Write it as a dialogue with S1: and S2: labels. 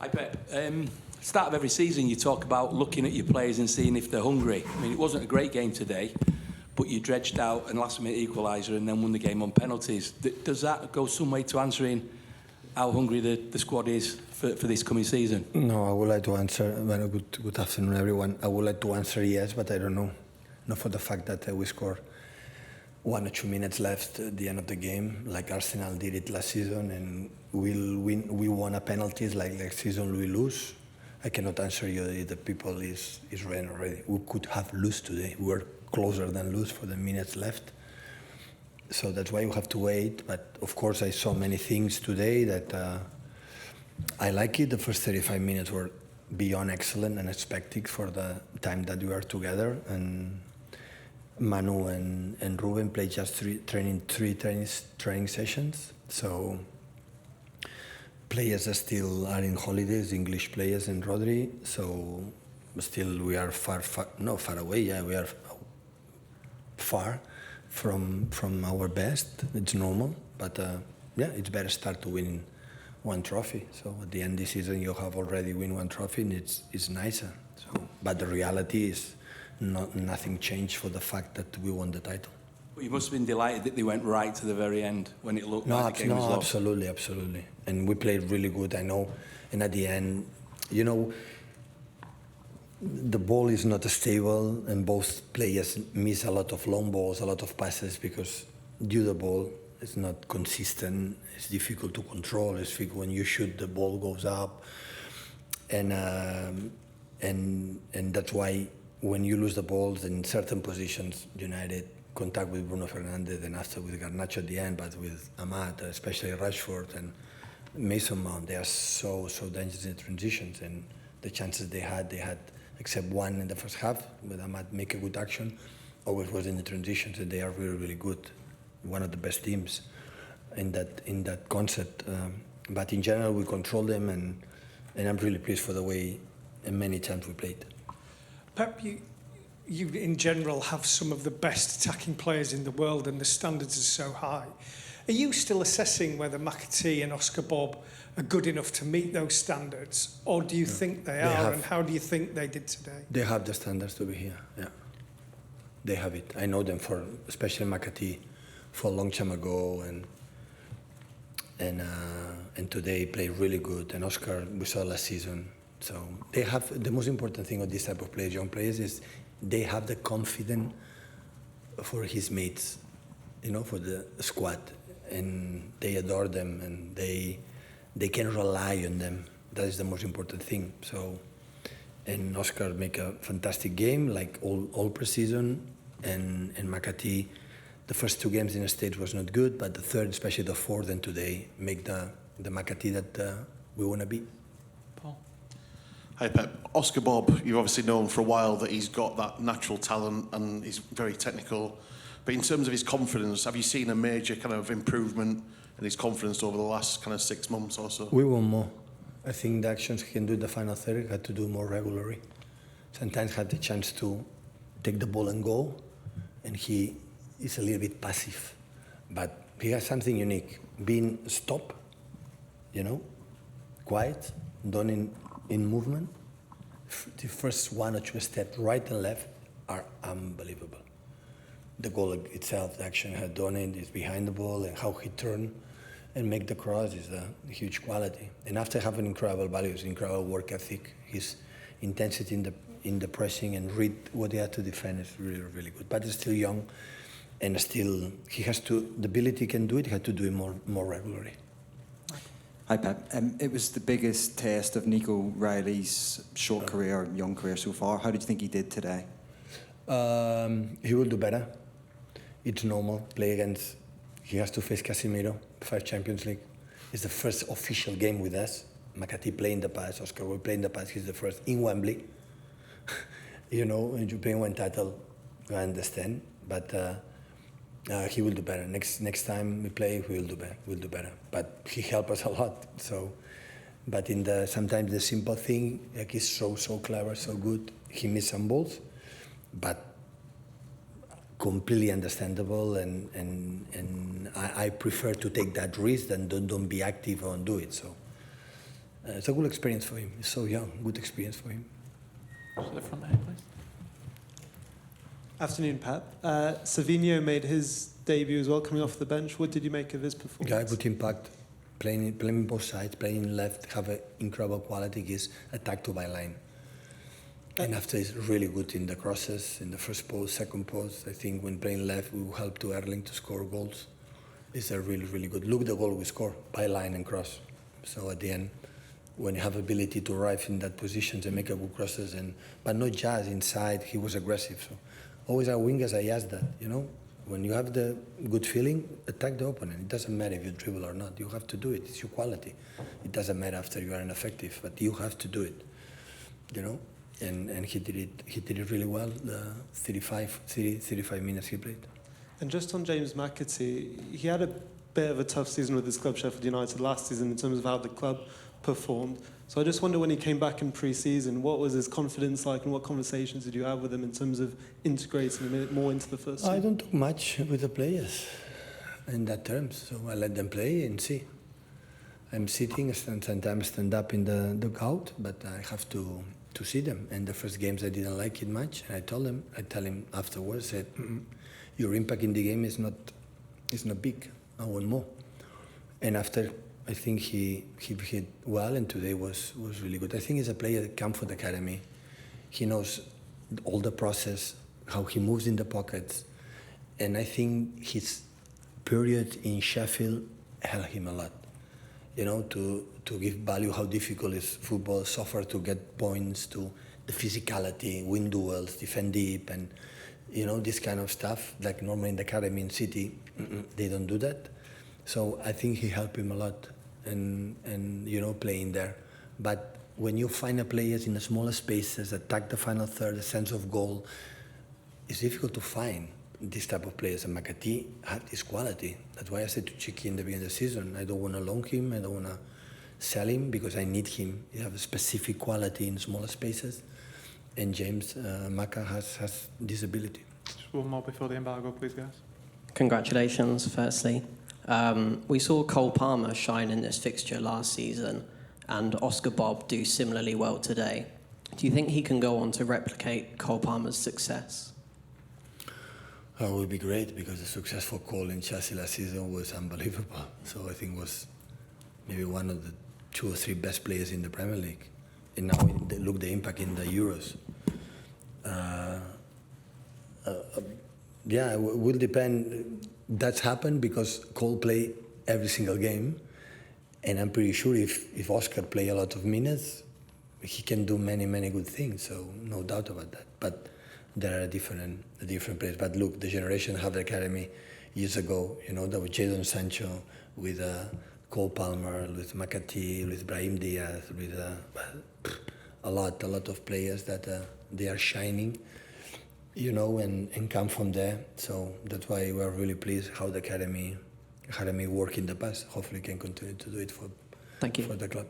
S1: Hi Pep. Start of every season you talk about looking at your players and seeing if they're hungry. I mean, it wasn't a great game today, but you dredged out an last-minute equaliser and then won the game on penalties. Does that go some way to answering how hungry the squad is for this coming season?
S2: No, I would like to answer. Well, good afternoon, everyone. I would like to answer yes, but I don't know. Not for the fact that we scored 1 or 2 minutes left at the end of the game, like Arsenal did it last season, and we won a penalties like next season we lose. I cannot answer you if the people is ready already. We could have lose today. We were closer than lose for the minutes left. So that's why you have to wait. But of course, I saw many things today that I like it. The first 35 minutes were beyond excellent and expected for the time that we are together. And Manu and Ruben played just three training sessions. So players are still in holidays, English players and Rodri. So still we are far away. Yeah, we are far from our best. It's normal, but yeah, it's better start to win one trophy. So at the end of the season, you have already win one trophy, and it's nicer. So, but the reality is nothing changed for the fact that we won the title.
S1: Well, you must have been delighted that they went right to the very end when it looked like the game was lost.
S2: Absolutely. And we played really good, I know. And at the end, you know, the ball is not stable, and both players miss a lot of long balls, a lot of passes, because the ball is not consistent. It's difficult to control. It's difficult when you shoot, the ball goes up, and that's why when you lose the balls in certain positions, United contact with Bruno Fernandes and after with Garnacho at the end, but with Ahmad, especially Rashford and Mason Mount, they are so dangerous in transitions, and the chances they had except one in the first half, with Ahmad make a good action, always was in the transitions, and they are really, really good. One of the best teams in that concept. But in general, we control them, and I'm really pleased for the way and many times we played.
S3: Pep, you in general have some of the best attacking players in the world, and the standards are so high. Are you still assessing whether McAtee and Oscar Bobb are good enough to meet those standards, or do you think they are, and how do you think they did today? They
S2: have the standards to be here, yeah. They have it. I know them especially McAtee, for a long time ago, and today played really good, and Oscar we saw last season. So they have, the most important thing of this type of players, young players, is they have the confidence for his mates, you know, for the squad, and they adore them, and they can rely on them. That is the most important thing. So, and Oscar make a fantastic game, like all pre-season, and McAtee, the first 2 games in the States was not good, but the third, especially the fourth and today, make the McAtee that we want to be.
S4: Hi Pep. Oscar Bobb, you've obviously known for a while that he's got that natural talent and he's very technical. But in terms of his confidence, have you seen a major kind of improvement in his confidence over the last kind of 6 months or so?
S2: We want more. I think the actions he can do in the final third, he had to do more regularly. Sometimes had the chance to take the ball and go, and he is a little bit passive. But he has something unique. Being stop, you know, quiet, done in movement. The first 1 or 2 steps, right and left, are unbelievable. The goal itself, the action he had done it, is behind the ball, and how he turned and make the cross is a huge quality. And after having incredible values, incredible work ethic, his intensity in the pressing and read what he had to defend is really, really good. But he's still young, and still he has to, the ability he can do it, he had to do it more regularly.
S5: Hi Pep. It was the biggest test of Nico Riley's short career, young career so far. How did you think he did today?
S2: He will do better. It's normal. Play against, he has to face Casemiro, 5 Champions League. It's the first official game with us. McAtee played in the past, Oscar will play in the past. He's the first in Wembley. You know, and you play one title, I understand. But he will do better. Next time we play, we'll do better. But he helped us a lot. So, but in sometimes the simple thing, like he's so clever, so good. He missed some balls, but completely understandable. And I prefer to take that risk than don't be active and do it. So It's a good experience for him. He's so young, good experience for him.
S6: To the front there, please.
S7: Afternoon, Pep. Savinho made his debut as well, coming off the bench. What did you make of his performance?
S2: Guy, good impact, playing both sides, playing left, have an incredible quality, gives attack to byline. And after he's really good in the crosses, in the first post, second post. I think when playing left, we will help to Erling to score goals. It's a really, really good. Look the goal we score, byline and cross. So at the end, when you have ability to arrive in that position and make a good crosses, but not just inside, he was aggressive. So always our wingers, I ask that, you know, when you have the good feeling, attack the opponent. It doesn't matter if you dribble or not. You have to do it. It's your quality. It doesn't matter after you are ineffective, but you have to do it, you know. And he did it really well. The 35 minutes he played.
S7: And just on James McAtee, he had a bit of a tough season with his club, Sheffield United, last season in terms of how the club performed. So I just wonder, when he came back in pre-season, what was his confidence like, and what conversations did you have with him in terms of integrating him more into the first team?
S2: I don't talk much with the players in that terms, so I let them play and see. I'm sitting, sometimes stand up in the dugout, but I have to see them. And the first games I didn't like it much, and I tell him afterwards, said, your impact in the game is not big. I want more. And after, I think he hit well, and today was really good. I think he's a player that comes from the academy. He knows all the process, how he moves in the pockets, and I think his period in Sheffield helped him a lot. You know, to give value how difficult is football, suffer to get points, to the physicality, win duels, defend deep, and you know, this kind of stuff. Like normally in the academy in City, they don't do that. So I think he helped him a lot, and you know, playing there. But when you find a players in the smaller spaces, attack the final third, a sense of goal, it's difficult to find this type of players. And McAtee had this quality. That's why I said to Chicky in the beginning of the season, I don't want to loan him, I don't want to sell him, because I need him. He has a specific quality in smaller spaces. And James Maca has this ability.
S6: Just one more before the embargo, please, guys.
S8: Congratulations, firstly. We saw Cole Palmer shine in this fixture last season, and Oscar Bobb do similarly well today. Do you think he can go on to replicate Cole Palmer's success?
S2: It would be great, because the successful Cole in Chelsea last season was unbelievable. So I think was maybe one of the 2 or 3 best players in the Premier League. And now look the impact in the Euros. Yeah, it will depend. That's happened because Cole play every single game, and I'm pretty sure if Oscar play a lot of minutes, he can do many good things. So no doubt about that. But there are different players. But look, the generation have the academy years ago. You know, there was Jadon Sancho with Cole Palmer, with McAtee, with Brahim Diaz, with a lot of players that they are shining, you know, and come from there. So that's why we are really pleased how the academy worked in the past. Hopefully can continue to do it for the club.